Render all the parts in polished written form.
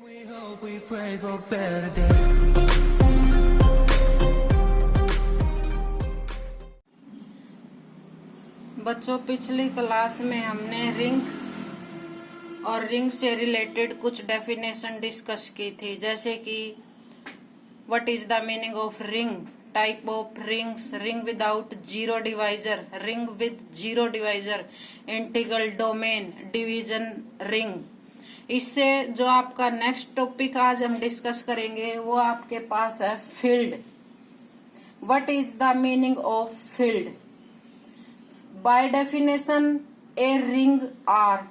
We hope we pray for better days. बच्चों, पिछली class में हमने रिंग्स और रिंग से रिलेटेड कुछ डेफिनेशन डिस्कस की थी, जैसे कि what is the meaning of ring, type of rings, ring without zero divisor, ring with zero divisor, integral domain, division ring. इससे जो आपका नेक्स्ट टॉपिक आज हम डिस्कस करेंगे वो आपके पास है field. What is the meaning of field? By definition a ring R,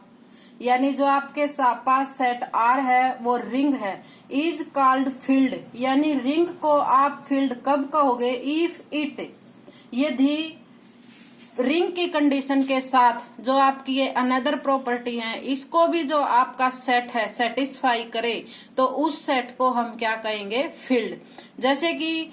यानी जो आपके पास सेट आर है वो रिंग है, इज कॉल्ड फील्ड। यानी रिंग को आप फील्ड कब कहोगे? इफ इट, यदि रिंग की कंडीशन के साथ जो आपकी ये अनदर प्रॉपर्टी है इसको भी जो आपका सेट है सेटिस्फाई करे तो उस सेट को हम क्या कहेंगे? फील्ड। जैसे कि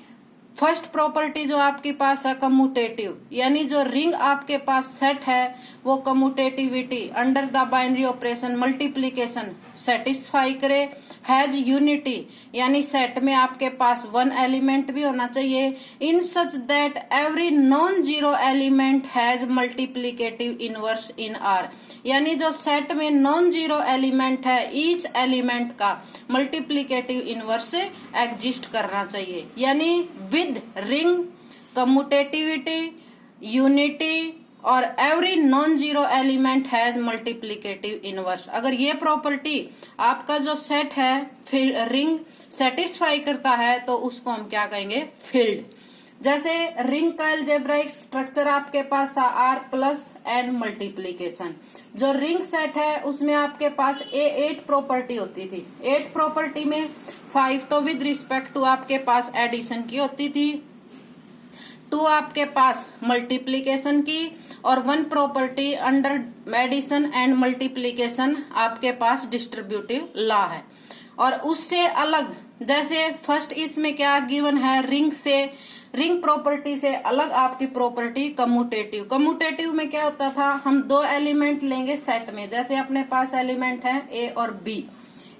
फर्स्ट प्रॉपर्टी जो आपके पास है कम्यूटेटिव, यानी जो रिंग आपके पास सेट है वो commutativity under the binary operation multiplication satisfy करे। हैज यूनिटी, यानी सेट में आपके पास वन एलिमेंट भी होना चाहिए। In such that every non zero element has multiplicative inverse in R, यानी जो सेट में नॉन जीरो एलिमेंट है ईच एलिमेंट का मल्टीप्लीकेटिव इनवर्स एग्जिस्ट करना चाहिए। यानी विद रिंग, कम्यूटेटिविटी, यूनिटी और every non zero element has multiplicative inverse. अगर ये प्रॉपर्टी आपका जो सेट है रिंग सेटिस्फाई करता है तो उसको हम क्या कहेंगे? फील्ड। जैसे रिंग का अलजेब्राइक स्ट्रक्चर आपके पास था आर प्लस एन मल्टीप्लीकेशन। जो रिंग सेट है उसमें आपके पास 8 प्रॉपर्टी होती थी। 8 प्रॉपर्टी में 5 तो विद रिस्पेक्ट टू आपके पास एडिशन की होती थी, 2 आपके पास मल्टीप्लीकेशन की और 1 property under addition and multiplication आपके पास डिस्ट्रीब्यूटिव लॉ है। और उससे अलग जैसे फर्स्ट इसमें क्या गिवन है, रिंग प्रॉपर्टी से अलग आपकी प्रॉपर्टी कम्यूटेटिव। कम्यूटेटिव में क्या होता था, हम 2 एलिमेंट लेंगे सेट में, जैसे अपने पास एलिमेंट है ए और बी।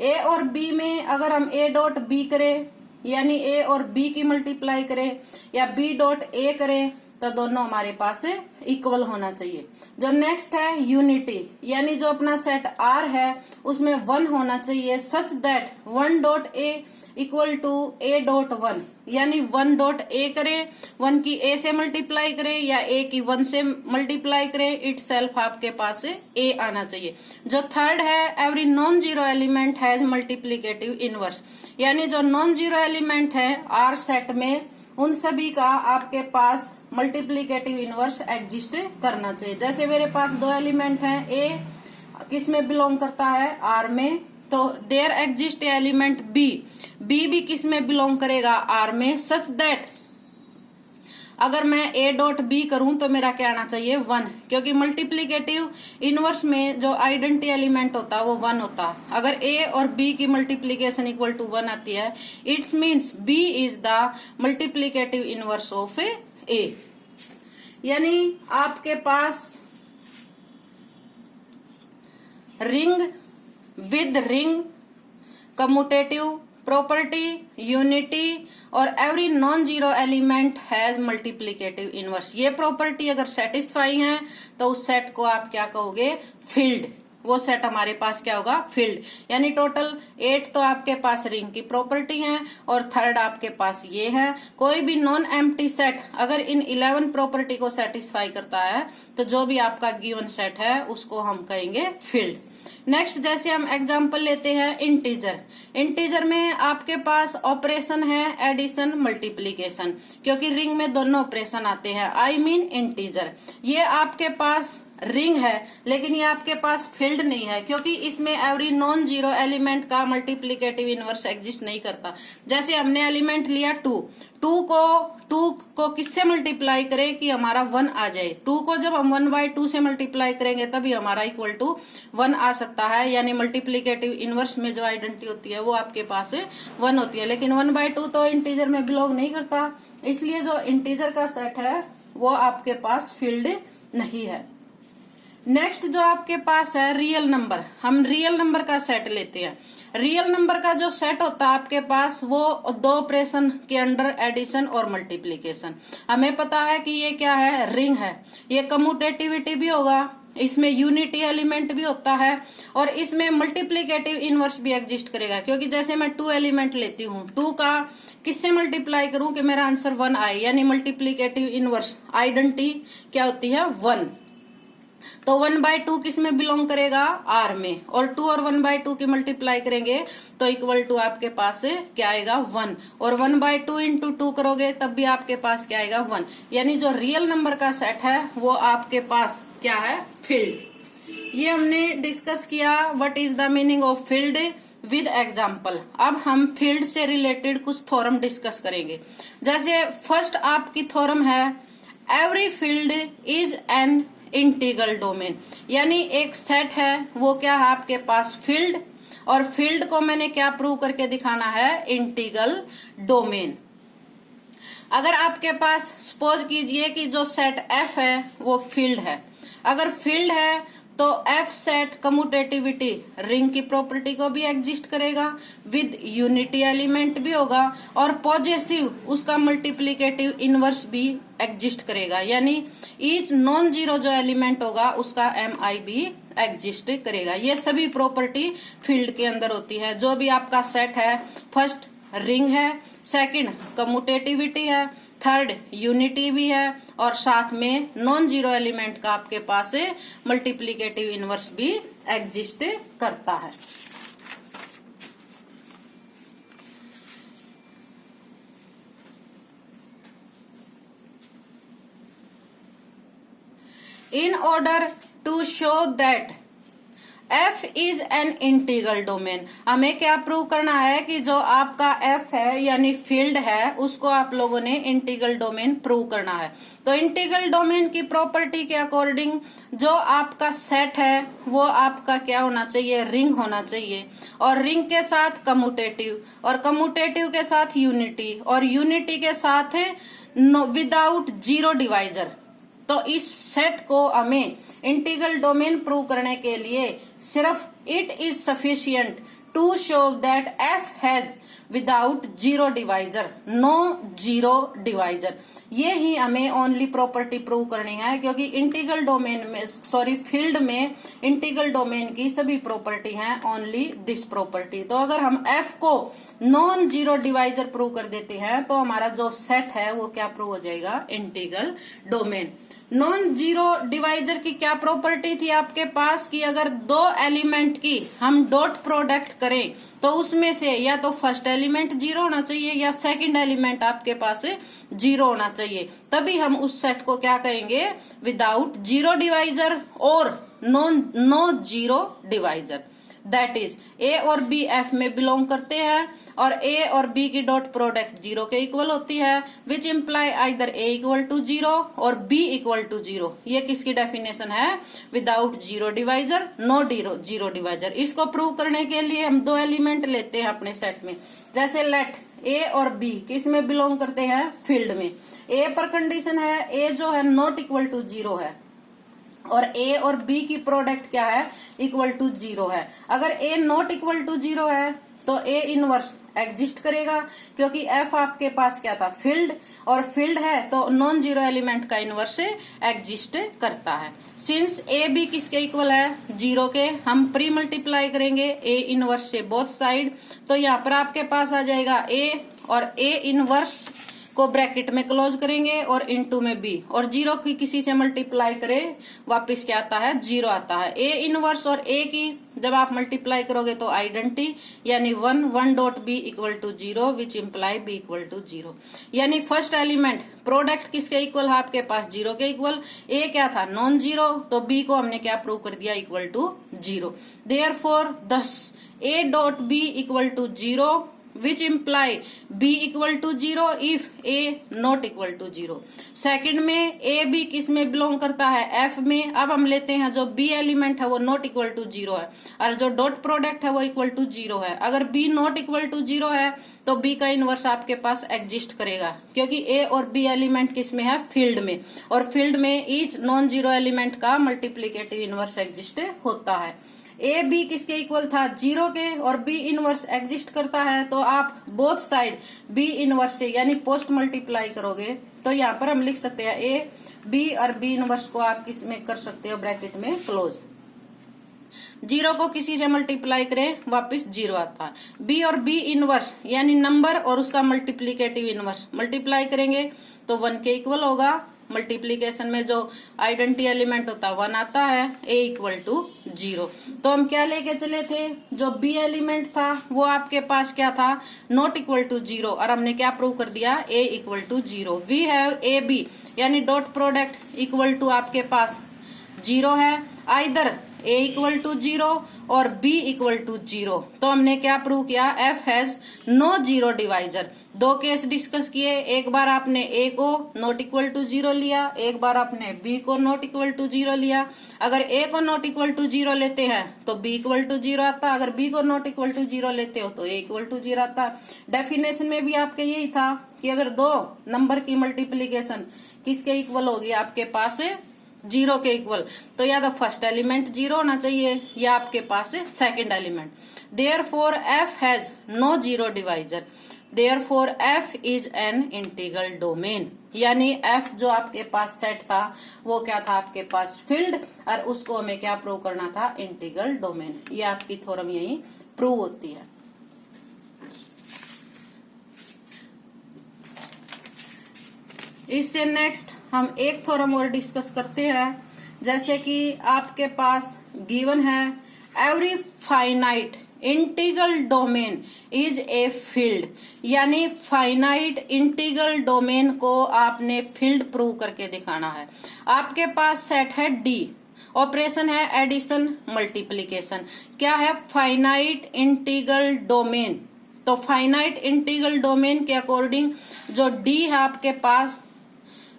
ए और बी में अगर हम ए डॉट बी करें यानी ए और बी की मल्टीप्लाई करें या बी डॉट ए करें तो दोनों हमारे पास इक्वल होना चाहिए। जो नेक्स्ट है यूनिटी, यानी जो अपना सेट आर है उसमें 1 होना चाहिए such that 1 dot a equal to a dot 1, यानी 1 डॉट ए करें, 1 की ए से मल्टीप्लाई करें या ए की 1 से मल्टीप्लाई करें, इट सेल्फ आपके पास ए आना चाहिए। जो थर्ड है every non zero element has multiplicative inverse, यानी जो नॉन जीरो एलिमेंट है आर सेट में उन सभी का आपके पास मल्टीप्लीकेटिव इनवर्स एग्जिस्ट करना चाहिए। जैसे मेरे पास 2 एलिमेंट हैं, ए किस में बिलोंग करता है? आर में, तो there exist element b, b भी किस में बिलोंग करेगा? आर में, सच दैट अगर मैं ए डॉट बी करूं तो मेरा क्या आना चाहिए? 1, क्योंकि मल्टीप्लीकेटिव इनवर्स में जो आइडेंटिटी एलिमेंट होता है वो 1 होता है। अगर ए और बी की मल्टीप्लीकेशन इक्वल टू 1 आती है its means B is the multiplicative inverse of A. यानी आपके पास ring with ring, commutative property, unity और every non zero element has multiplicative inverse, ये प्रॉपर्टी अगर सेटिस्फाई है तो उस सेट को आप क्या कहोगे? फील्ड। वो सेट हमारे पास क्या होगा? फील्ड। यानी टोटल 8 तो आपके पास रिंग की प्रॉपर्टी है और थर्ड आपके पास ये है। कोई भी नॉन एम्प्टी सेट अगर इन 11 प्रॉपर्टी को सेटिस्फाई करता है तो जो भी आपका गिवन सेट है उसको हम कहेंगे फील्ड। नेक्स्ट जैसे हम एग्जांपल लेते हैं इंटीजर। इंटीजर में आपके पास ऑपरेशन है एडिशन मल्टीप्लीकेशन, क्योंकि रिंग में दोनों ऑपरेशन आते हैं। आई मीन इंटीजर, ये आपके पास रिंग है लेकिन ये आपके पास फील्ड नहीं है क्योंकि इसमें एवरी नॉन जीरो एलिमेंट का मल्टीप्लीकेटिव इनवर्स एग्जिस्ट नहीं करता। जैसे हमने एलिमेंट लिया 2 को किससे मल्टीप्लाई करें कि हमारा 1 आ जाए? 2 को जब हम 1/2 से मल्टीप्लाई करेंगे तभी हमारा इक्वल टू 1 आ सकता है। यानी मल्टीप्लीकेटिव इनवर्स में जो आइडेंटिटी होती है वो आपके पास 1 होती है, लेकिन 1/2 तो इंटीजर में बिलोंग नहीं करता, इसलिए जो इंटीजर का सेट है वो आपके पास फील्ड नहीं है। नेक्स्ट जो आपके पास है रियल नंबर, हम रियल नंबर का सेट लेते हैं। रियल नंबर का जो सेट होता है आपके पास वो दो ऑपरेशन के अंडर एडिशन और मल्टीप्लीकेशन। हमें पता है कि ये क्या है, रिंग है। ये कम्यूटेटिविटी भी होगा, इसमें यूनिटी एलिमेंट भी होता है और इसमें मल्टीप्लीकेटिव इनवर्स भी एग्जिस्ट करेगा। क्योंकि जैसे मैं 2 एलिमेंट लेती हूँ, 2 का किससे मल्टीप्लाई करूं कि मेरा आंसर 1 आए, यानी मल्टीप्लीकेटिव इनवर्स आइडेंटिटी क्या होती है, 1। तो 1/2 किस में बिलोंग करेगा, आर में, और 2 और 1/2 की मल्टीप्लाई करेंगे तो इक्वल टू आपके पास क्या आएगा, 1। और 1/2 इंटू 2 करोगे तब भी आपके पास क्या आएगा, 1। यानी जो रियल नंबर का सेट है वो आपके पास क्या है, फील्ड। ये हमने डिस्कस किया what is the meaning of field with example. अब हम फील्ड से रिलेटेड कुछ थ्योरम डिस्कस करेंगे। जैसे फर्स्ट आपकी थ्योरम है, every field is an integral domain, यानी एक सेट है वो क्या है आपके पास, फील्ड, और फील्ड को मैंने क्या प्रूव करके दिखाना है, इंटीग्रल डोमेन। अगर आपके पास सपोज कीजिए कि जो सेट एफ है वो फील्ड है, अगर फील्ड है तो एफ सेट कम्यूटेटिविटी रिंग की प्रॉपर्टी को भी एग्जिस्ट करेगा, विद यूनिटी एलिमेंट भी होगा, और पॉजिटिव उसका मल्टीप्लीकेटिव इनवर्स भी एग्जिस्ट करेगा, यानी ईच नॉन जीरो जो एलिमेंट होगा उसका MI भी एग्जिस्ट करेगा। ये सभी प्रॉपर्टी फील्ड के अंदर होती है। जो भी आपका सेट है, फर्स्ट रिंग है, सेकंड कम्यूटेटिविटी है, थर्ड यूनिटी भी है, और साथ में नॉन जीरो एलिमेंट का आपके पास मल्टीप्लीकेटिव इनवर्स भी एग्जिस्ट करता है। In order to show that F is an integral domain, हमें क्या प्रूव करना है कि जो आपका F है यानी फील्ड है उसको आप लोगों ने इंटीग्रल डोमेन प्रूव करना है। तो इंटीग्रल डोमेन की प्रॉपर्टी के अकॉर्डिंग जो आपका सेट है वो आपका क्या होना चाहिए, रिंग होना चाहिए, और रिंग के साथ कम्यूटेटिव, और कम्यूटेटिव के साथ यूनिटी, और यूनिटी के साथ विदाउट जीरो डिवाइजर। तो इस सेट को हमें इंटीग्रल डोमेन प्रूव करने के लिए सिर्फ it is sufficient to show that f has without zero divisor, no zero divisor. ये ही हमें ओनली प्रॉपर्टी प्रूव करनी है, क्योंकि इंटीग्रल डोमेन में फील्ड में इंटीग्रल डोमेन की सभी प्रॉपर्टी हैं, ओनली दिस प्रॉपर्टी। तो अगर हम एफ को नॉन जीरो डिवाइजर प्रूव कर देते हैं तो हमारा जो सेट है वो क्या प्रूव हो जाएगा, integral domain. Non zero divisor की क्या प्रॉपर्टी थी आपके पास कि अगर दो एलिमेंट की हम डॉट प्रोडक्ट करें तो उसमें से या तो फर्स्ट एलिमेंट जीरो होना चाहिए या सेकंड एलिमेंट आपके पास जीरो होना चाहिए, तभी हम उस सेट को क्या कहेंगे, विदाउट जीरो डिवाइजर और no zero divisor. That is a और बी एफ में बिलोंग करते हैं और ए और बी की डॉट प्रोडक्ट जीरो के इक्वल होती है, which imply either A equal to zero और बी इक्वल टू जीरो। ये किसकी डेफिनेशन है, without zero divisor, no zero divisor. इसको प्रूव करने के लिए हम दो एलिमेंट लेते हैं अपने सेट में। जैसे लेट ए और बी किस में बिलोंग करते हैं, फील्ड में। ए पर कंडीशन है ए जो है नॉट इक्वल टू जीरो है, और ए और बी की प्रोडक्ट क्या है, इक्वल टू जीरो है। अगर ए नॉट इक्वल टू जीरो है तो ए इनवर्स एग्जिस्ट करेगा, क्योंकि एफ आपके पास क्या था, फील्ड, और फील्ड है तो नॉन जीरो एलिमेंट का इनवर्स एग्जिस्ट करता है। सिंस ए बी किसके इक्वल है, जीरो के, हम प्री मल्टीप्लाई करेंगे ए इनवर्स से बोथ साइड, तो यहाँ पर आपके पास आ जाएगा ए, और ए इनवर्स को ब्रैकेट में क्लोज करेंगे और इनटू में बी, और जीरो की किसी से मल्टीप्लाई करें वापस क्या आता है, जीरो आता है। ए इनवर्स और ए की जब आप मल्टीप्लाई करोगे तो आइडेंटिटी, यानी 1 dot b equal to zero, which imply b equal to zero. यानी फर्स्ट एलिमेंट प्रोडक्ट किसके इक्वल है आपके पास, जीरो के इक्वल। ए क्या था, नॉन जीरो, तो बी को हमने क्या प्रूव कर दिया, equal to zero. Therefore thus a dot b equal to zero which imply b equal to 0 if a not equal to 0। Second में a b किस में बिलोंग करता है, f में। अब हम लेते हैं जो b एलिमेंट है वो नॉट इक्वल टू 0 है और जो डॉट प्रोडक्ट है वो इक्वल टू 0 है। अगर b नॉट इक्वल टू 0 है तो b का इनवर्स आपके पास एग्जिस्ट करेगा, क्योंकि a और b एलिमेंट किस में है, फील्ड में, और फील्ड में ईच नॉन जीरो एलिमेंट का मल्टीप्लीकेटिव इनवर्स एग्जिस्ट होता है। ए बी किसके इक्वल था, 0 के, और बी इनवर्स एग्जिस्ट करता है, तो आप बोथ साइड बी इनवर्स से यानी पोस्ट मल्टीप्लाई करोगे तो यहाँ पर हम लिख सकते हैं ए बी और बी इनवर्स को आप किस में कर सकते हो, ब्रैकेट में क्लोज। 0 को किसी से मल्टीप्लाई करें वापस 0 आता है। बी और बी इनवर्स यानी नंबर और उसका मल्टीप्लीकेटिव इनवर्स मल्टीप्लाई करेंगे तो 1 के इक्वल होगा। मल्टीप्लीकेशन में जो आइडेंटिटी एलिमेंट होता है 1 आता है, a इक्वल टू 0। तो हम क्या लेके चले थे, जो b एलिमेंट था वो आपके पास क्या था, नॉट इक्वल टू 0, और हमने क्या प्रूव कर दिया, a equal to 0। We have a b यानी डॉट प्रोडक्ट इक्वल टू आपके पास 0 है, आइदर a इक्वल टू 0 और b इक्वल टू 0। तो हमने क्या प्रूव किया, f has no zero divisor. 2 case discuss किए, एक बार आपने a को नॉट इक्वल टू 0 लिया, एक बार आपने b को नॉट इक्वल टू 0 लिया। अगर a को नॉट इक्वल टू 0 लेते हैं तो b इक्वल टू 0 आता, अगर b को नॉट इक्वल टू 0 लेते हो तो a इक्वल टू 0 आता। डेफिनेशन में भी आपके यही था कि अगर 2 नंबर की मल्टीप्लीकेशन किसके इक्वल होगी, आपके पास 0 के इक्वल, तो या तो फर्स्ट एलिमेंट 0 होना चाहिए या आपके पास second element. Therefore f has no zero divisor, therefore f is an integral domain, यानी f जो आपके पास सेट था वो क्या था, आपके पास फील्ड, और उसको हमें क्या प्रूव करना था, इंटीग्रल डोमेन। ये आपकी थ्योरम यही प्रूव होती है। इससे नेक्स्ट हम एक थ्योरम और डिस्कस करते हैं। जैसे कि आपके पास गिवन है every finite integral domain is a field, यानी फाइनाइट इंटीग्रल डोमेन को आपने फील्ड प्रूव करके दिखाना है। आपके पास सेट है डी, ऑपरेशन है एडिशन मल्टीप्लीकेशन, क्या है, फाइनाइट इंटीग्रल डोमेन। तो फाइनाइट इंटीग्रल डोमेन के अकॉर्डिंग जो डी है आपके पास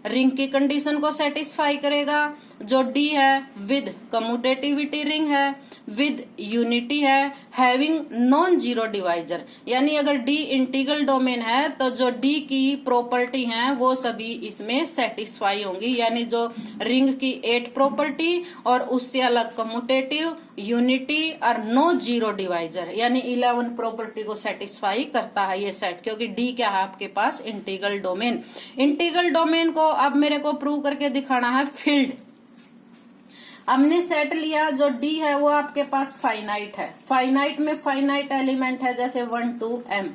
रिंग की कंडीशन को सेटिस्फाई करेगा। जो डी है विद कम्यूटेटिविटी रिंग है, विद यूनिटी है, हैविंग नॉन जीरो डिवाइजर, यानी अगर डी इंटीग्रल डोमेन है तो जो डी की प्रॉपर्टी हैं वो सभी इसमें सेटिस्फाई होंगी, यानी जो रिंग की 8 प्रॉपर्टी और उससे अलग कम्यूटेटिव, यूनिटी और नो जीरो डिवाइजर, यानी 11 प्रॉपर्टी को सेटिस्फाई करता है ये सेट, क्योंकि डी क्या है आपके पास, इंटीग्रल डोमेन। इंटीग्रल डोमेन को अब मेरे को प्रूव करके दिखाना है फील्ड। हमने सेट लिया जो डी है वो आपके पास फाइनाइट है, फाइनाइट में फाइनाइट एलिमेंट है जैसे 1 to m।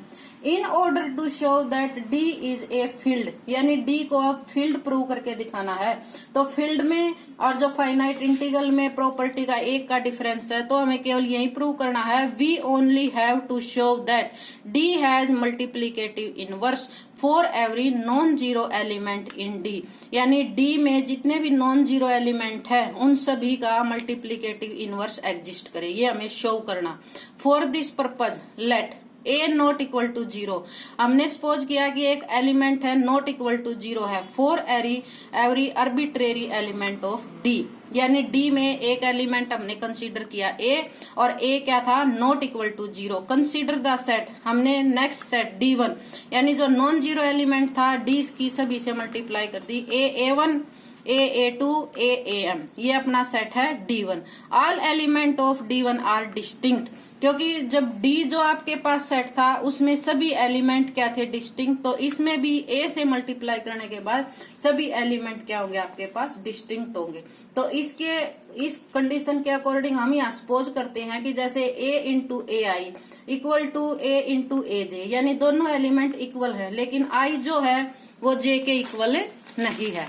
In order to show that D is a field, यानी डी को अब फील्ड प्रूव करके दिखाना है। तो फील्ड में और जो फाइनाइट इंटीग्रल में प्रॉपर्टी का एक का डिफरेंस है, तो हमें केवल यही प्रूव करना है, we only have to show that D has multiplicative inverse for every non zero element in D, यानी डी में जितने भी नॉन जीरो एलिमेंट है उन सभी का मल्टीप्लीकेटिव इनवर्स एग्जिस्ट करे, ये हमें शो करना। For this purpose let a not equal to 0, हमने सपोज किया कि एक एलिमेंट है नॉट इक्वल टू 0 है for every arbitrary element of D, यानी डी में एक एलिमेंट हमने कंसीडर किया ए, और ए क्या था, not equal to 0। Consider the set, हमने नेक्स्ट सेट D1, यानी जो नॉन जीरो एलिमेंट था डी की सभी से मल्टीप्लाई कर दी, A1 A2 AM, ये अपना सेट है D1। All element of D1 are distinct, क्योंकि जब D जो आपके पास सेट था उसमें सभी एलिमेंट क्या थे, डिस्टिंक्ट, तो इसमें भी A से मल्टीप्लाई करने के बाद सभी एलिमेंट क्या होंगे आपके पास, डिस्टिंक्ट होंगे। तो इस कंडीशन के अकॉर्डिंग हम यहाँ सपोज करते हैं कि जैसे A into AI equal to A into AJ, यानी दोनों एलिमेंट इक्वल है, लेकिन I जो है वो J के इक्वल नहीं है।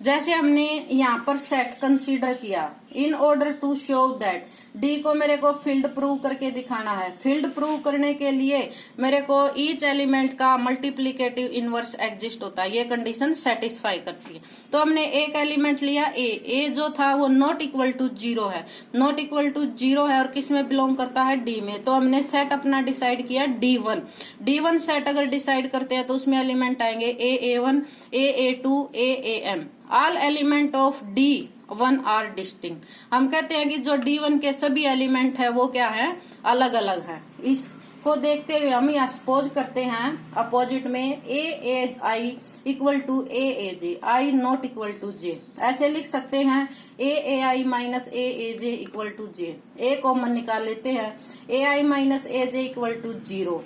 जैसे हमने यहाँ पर सेट कंसीडर किया in order to show that, D को मेरे को फील्ड प्रूव करके दिखाना है। फील्ड प्रूव करने के लिए मेरे को ईच एलिमेंट का मल्टीप्लीकेटिव इनवर्स एग्जिस्ट होता है, ये कंडीशन सेटिस्फाई करती है। तो हमने एक एलिमेंट लिया ए जो था वो नॉट इक्वल टू 0 है, नॉट इक्वल टू 0 है और किस में बिलोंग करता है, डी में। तो हमने सेट अपना डिसाइड किया D1 सेट अगर डिसाइड करते हैं तो उसमें एलिमेंट आएंगे A1, A2, A all element of D1 are distinct. हम कहते हैं कि जो D1 के सभी एलिमेंट है वो क्या है, अलग अलग है। इसको देखते हुए हम यहाँ सपोज करते हैं अपोजिट में AI equal to AAJ, I not equal to J। ऐसे लिख सकते हैं AAI minus AAJ equal to J। A common निकाल लेते हैं, AI minus AJ equal to 0।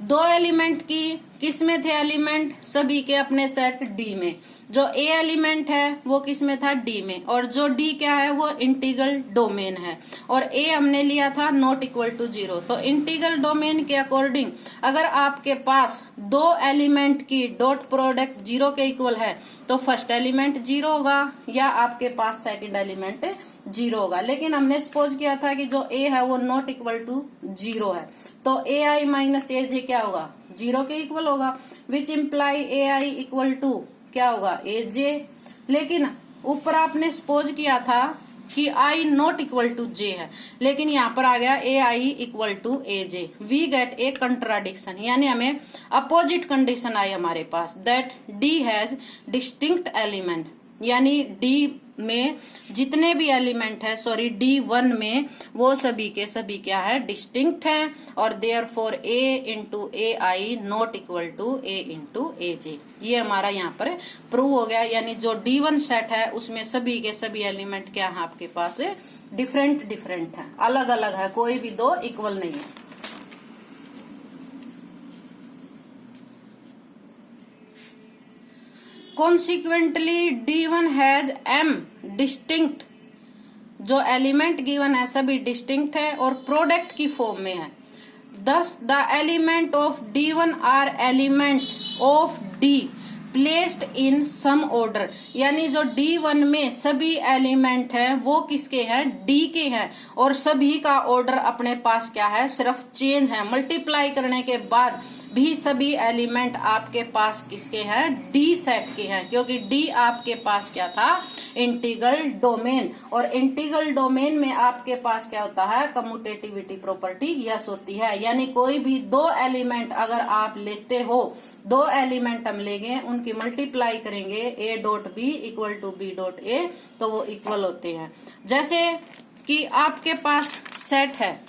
दो एलिमेंट की किस में थे एलिमेंट, सभी के अपने सेट D में। जो A एलिमेंट है वो किस में था, D में। और जो D क्या है वो इंटीग्रल डोमेन है और A हमने लिया था नॉट इक्वल टू 0। तो इंटीग्रल डोमेन के अकॉर्डिंग अगर आपके पास दो एलिमेंट की डॉट प्रोडक्ट 0 के इक्वल है तो फर्स्ट एलिमेंट 0 होगा या आपके पास सेकंड एलिमेंट 0 होगा। लेकिन हमने सपोज किया था कि जो A है वो नॉट इक्वल टू 0 है, तो AI माइनस AJ क्या होगा, 0 के इक्वल होगा, विच इम्प्लाई AI इक्वल टू क्या होगा, AJ। लेकिन ऊपर आपने सपोज किया था कि I not equal to J है, लेकिन यहाँ पर आ गया AI equal to AJ। We get a contradiction, यानी हमें अपोजिट कंडीशन आई हमारे पास, that D has distinct element, यानी D में जितने भी एलिमेंट है, सॉरी D1 में वो सभी के सभी क्या है, डिस्टिंक्ट है। और therefore A into AI not equal to A into AJ। ये हमारा यहाँ पर प्रूव हो गया, यानी जो D1 सेट है उसमें सभी के सभी एलिमेंट क्या है आपके पास डिफरेंट डिफरेंट है, अलग अलग है, कोई भी दो इक्वल नहीं है। Consequently, D1 has M distinct, जो एलिमेंट गिवन है सभी डिस्टिंक्ट है और प्रोडक्ट की फॉर्म में है। Thus, the element of D1 are element of D placed in some order, यानी जो D1 में सभी एलिमेंट हैं वो किसके हैं, D के हैं और सभी का ऑर्डर अपने पास क्या है, सिर्फ चेंज है। मल्टीप्लाई करने के बाद भी सभी एलिमेंट आपके पास किसके हैं, D सेट के हैं, क्योंकि D आपके पास क्या था, इंटीग्रल डोमेन। और इंटीग्रल डोमेन में आपके पास क्या होता है, कम्यूटेटिविटी प्रॉपर्टी यस होती है। यानी कोई भी दो एलिमेंट अगर आप लेते हो, दो एलिमेंट हम लेंगे उनकी मल्टीप्लाई करेंगे A dot B equal to B dot A, तो वो इक्वल होते हैं। जैसे कि आपके पास सेट है,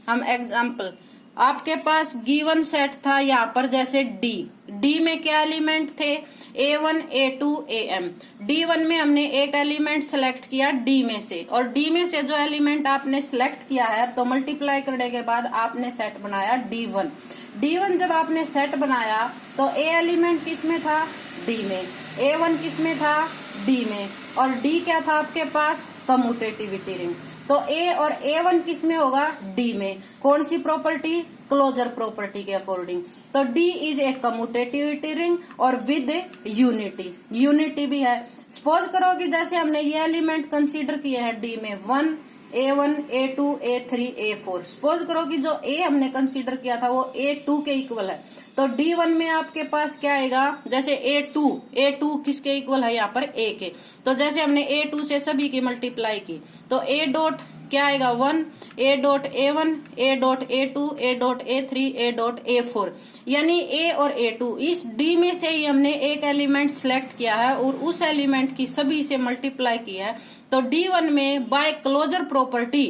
हम एग्जाम्पल, आपके पास गिवन सेट था यहाँ पर जैसे D में क्या एलिमेंट थे, A1, A2, AM। D1 में हमने एक एलिमेंट सेलेक्ट किया D में से, और D में से जो एलिमेंट आपने सेलेक्ट किया है तो मल्टीप्लाई करने के बाद आपने सेट बनाया D1 जब आपने सेट बनाया तो A एलिमेंट किस में था, D में, A1 किस में था, D में, और D क्या था आपके पास, कम्यूटेटिविटी रिंग। तो A और A1 किस में होगा, D में। कौन सी प्रॉपर्टी, क्लोजर प्रॉपर्टी के अकॉर्डिंग। तो D is A commutativity ring और विद यूनिटी भी है। सपोज करो कि जैसे हमने ये एलिमेंट कंसीडर किए हैं D में 1, A1, A2, A3, A4। Suppose करो कि जो A हमने कंसीडर किया था वो A2 के इक्वल है, तो D1 में आपके पास क्या आएगा, जैसे A2 किसके इक्वल है यहाँ पर A के। तो जैसे हमने A2 से सभी की मल्टीप्लाई की तो A डॉट क्या आएगा 1, A dot A1, A dot A2, A dot A3, A dot A4। यानी A और A2 इस D में से ही हमने एक एलिमेंट सिलेक्ट किया है और उस एलिमेंट की सभी से मल्टीप्लाई किया है। तो D1 में बाय क्लोजर प्रॉपर्टी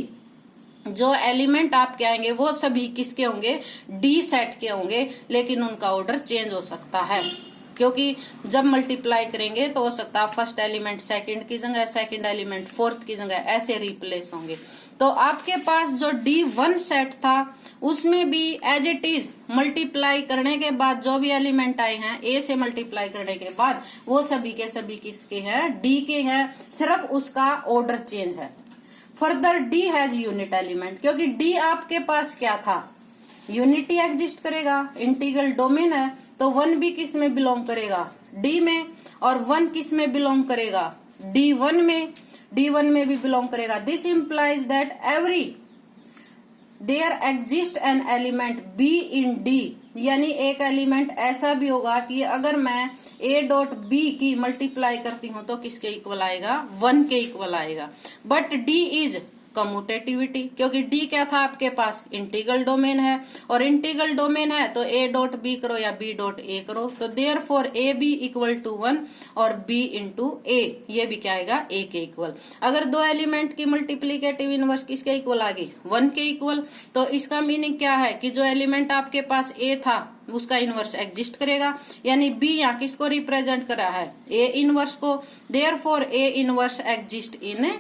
जो एलिमेंट आपके आएंगे वो सभी किसके होंगे, D सेट के होंगे, लेकिन उनका ऑर्डर चेंज हो सकता है, क्योंकि जब मल्टीप्लाई करेंगे तो हो सकता है फर्स्ट एलिमेंट सेकंड की जगह, सेकंड एलिमेंट फोर्थ की जगह, ऐसे रिप्लेस होंगे। तो आपके पास जो D1 सेट था उसमें भी एज इट इज मल्टीप्लाई करने के बाद जो भी एलिमेंट आए हैं A से मल्टीप्लाई करने के बाद वो सभी के सभी किसके हैं, D के हैं, सिर्फ उसका ऑर्डर चेंज है। Further D has unit element, क्योंकि D आपके पास क्या था, यूनिटी एग्जिस्ट करेगा, इंटीग्रल डोमेन है, तो 1 भी किस में बिलोंग करेगा, D में, और 1 किस में बिलोंग करेगा, D1 में। D1 में भी बिलोंग करेगा। This implies that every there exist an element b in D, यानी एक एलिमेंट ऐसा भी होगा कि अगर मैं a डॉट बी की मल्टीप्लाई करती हूं तो किसके इक्वल आएगा, 1 के इक्वल आएगा। बट d इज कम्यूटेटिविटी, क्योंकि d क्या था आपके पास, इंटीग्रल डोमेन है, और इंटीग्रल डोमेन है तो a डॉट बी करो या b डॉट a करो, तो therefore a b equal to 1 और b इंटू a, ये भी क्या आएगा, a के इक्वल। अगर दो एलिमेंट की मल्टीप्लीकेटिव इनवर्स किसके इक्वल आ गई, 1 के इक्वल, तो इसका मीनिंग क्या है कि जो एलिमेंट आपके पास a था उसका इनवर्स एग्जिस्ट करेगा, यानी b यहाँ किसको रिप्रेजेंट कर रहा है, a इनवर्स को, therefore a inverse exist in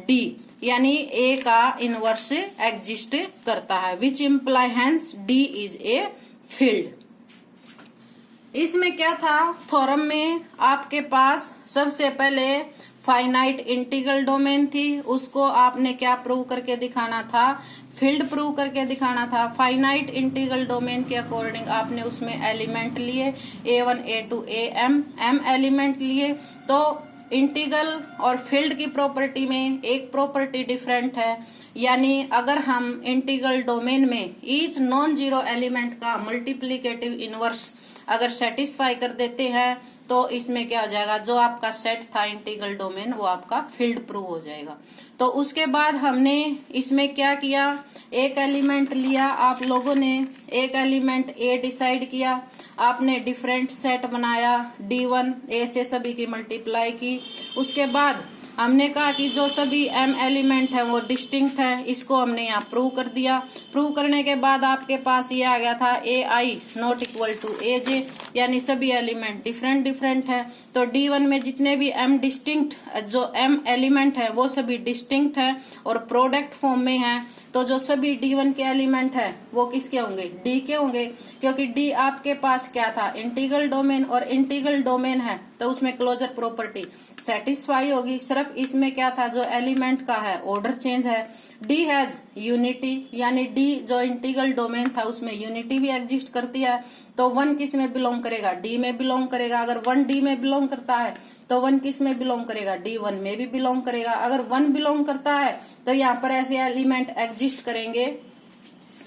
D, यानी A का इनवर्स एग्जिस्ट करता है, which imply hence D is a field. इसमें क्या था, थ्योरम में आपके पास सबसे पहले फाइनाइट इंटीग्रल डोमेन थी, उसको आपने क्या प्रूव करके दिखाना था, फील्ड प्रूव करके दिखाना था। फाइनाइट इंटीग्रल डोमेन के अकॉर्डिंग आपने उसमें एलिमेंट लिए a1 a2 am, m element लिए। तो इंटीग्रल और फील्ड की प्रॉपर्टी में एक प्रॉपर्टी डिफरेंट है, यानी अगर हम इंटीग्रल डोमेन में ईच नॉन जीरो एलिमेंट का मल्टीप्लीकेटिव इनवर्स अगर सेटिस्फाई कर देते हैं तो इसमें क्या हो जाएगा, जो आपका सेट था इंटीग्रल डोमेन वो आपका फील्ड प्रूव हो जाएगा। तो उसके बाद हमने इसमें क्या किया, एक एलिमेंट लिया आप लोगों ने, एक एलिमेंट A डिसाइड किया, आपने डिफरेंट सेट बनाया, D1 A से सभी की मल्टीप्लाई की। उसके बाद हमने कहा कि जो सभी m एलिमेंट है वो डिस्टिंक्ट है, इसको हमने यहाँ प्रूव कर दिया। प्रूव करने के बाद आपके पास ये आ गया था ai not equal to aj, यानी सभी एलिमेंट डिफरेंट डिफरेंट है। तो D1 में जितने भी m डिस्टिंक्ट जो m एलिमेंट है वो सभी डिस्टिंक्ट है और प्रोडक्ट फॉर्म में है। तो जो सभी D1 के एलिमेंट है वो किसके होंगे, D के होंगे, क्योंकि D आपके पास क्या था, इंटीग्रल डोमेन, और इंटीग्रल डोमेन है तो उसमें क्लोजर प्रॉपर्टी सेटिस्फाई होगी। सिर्फ इसमें क्या था, जो एलिमेंट का है ऑर्डर चेंज है। D हैज यूनिटी, यानी D जो इंटीग्रल डोमेन था उसमें यूनिटी भी एग्जिस्ट करती है। तो 1 किस में बिलोंग करेगा, D में बिलोंग करेगा। अगर 1 D में बिलोंग करता है तो 1 किस में बिलोंग करेगा, D1 में भी बिलोंग करेगा। अगर 1 बिलोंग करता है तो यहाँ पर ऐसे एलिमेंट एग्जिस्ट करेंगे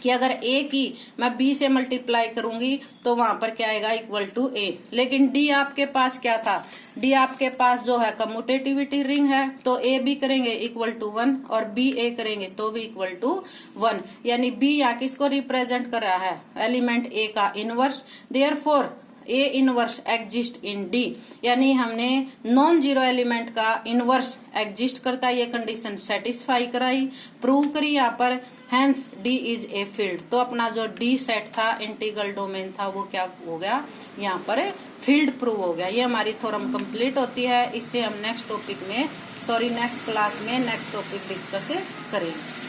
कि अगर A की मैं B से मल्टीप्लाई करूंगी तो वहां पर क्या आएगा, इक्वल टू A। लेकिन D आपके पास क्या था, D आपके पास जो है कम्यूटेटिविटी रिंग है, तो A B करेंगे इक्वल टू 1 और B A करेंगे तो भी इक्वल टू 1, यानी B यहाँ किसको रिप्रेजेंट कर रहा है, एलिमेंट A का inverse. Therefore A inverse exist in D, यानी हमने नॉन जीरो एलिमेंट का इनवर्स एग्जिस्ट करता है, ये कंडीशन सेटिस्फाई कराई, प्रूव करी यहाँ पर, hence D is a field. तो अपना जो D सेट था इंटीग्रल डोमेन था वो क्या हो गया, यहाँ पर फील्ड प्रूव हो गया। ये हमारी थ्योरम कंप्लीट होती है। इससे हम नेक्स्ट टॉपिक में नेक्स्ट क्लास में नेक्स्ट टॉपिक डिस्कस करेंगे।